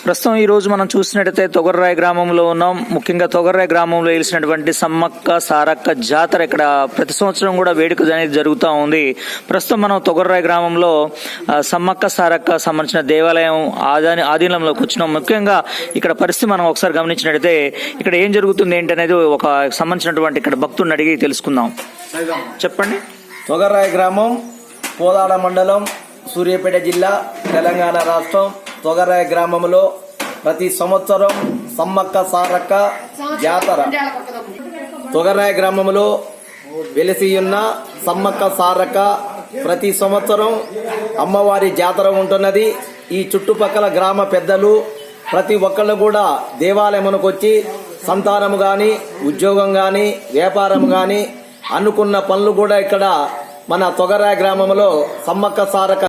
ప్రస్తుతం ఈ రోజు మనం చూసినట్టయితే తొగర్రాయి గ్రామంలో ఉన్నాం. ముఖ్యంగా తొగర్రాయి గ్రామంలో వెలిసినటువంటి సమ్మక్క సారక్క జాతర ఇక్కడ ప్రతి సంవత్సరం కూడా వేడుక అనేది జరుగుతూ ఉంది. ప్రస్తుతం మనం తొగర్రాయి గ్రామంలో సమ్మక్క సారక్క సంబంధించిన దేవాలయం ఆధీనంలోకి వచ్చినాం. ముఖ్యంగా ఇక్కడ పరిస్థితి మనం ఒకసారి గమనించినట్టయితే ఇక్కడ ఏం జరుగుతుంది ఏంటనేది ఒక సంబంధించినటువంటి ఇక్కడ భక్తుడిని అడిగి తెలుసుకుందాం. చెప్పండి. తొగర్రాయి గ్రామం, కోదాడ మండలం, సూర్యాపేట జిల్లా, తెలంగాణ రాష్ట్రం. తొగర్రాయి గ్రామంలో ప్రతి సంవత్సరం సమ్మక్క సారక్క జాతర. తొగర్రాయి గ్రామంలో వెలిసి ఉన్న సమ్మక్క సారక్క ప్రతి సంవత్సరం అమ్మవారి జాతర ఉంటున్నది. ఈ చుట్టుపక్కల గ్రామ పెద్దలు ప్రతి ఒక్కళ్ళు కూడా దేవాలయమునకు వచ్చి సంతానము గాని, ఉద్యోగం గాని, వ్యాపారం గాని అనుకున్న పనులు కూడా ఇక్కడ మన తొగర్రాయి గ్రామంలో సమ్మక్క సారక్క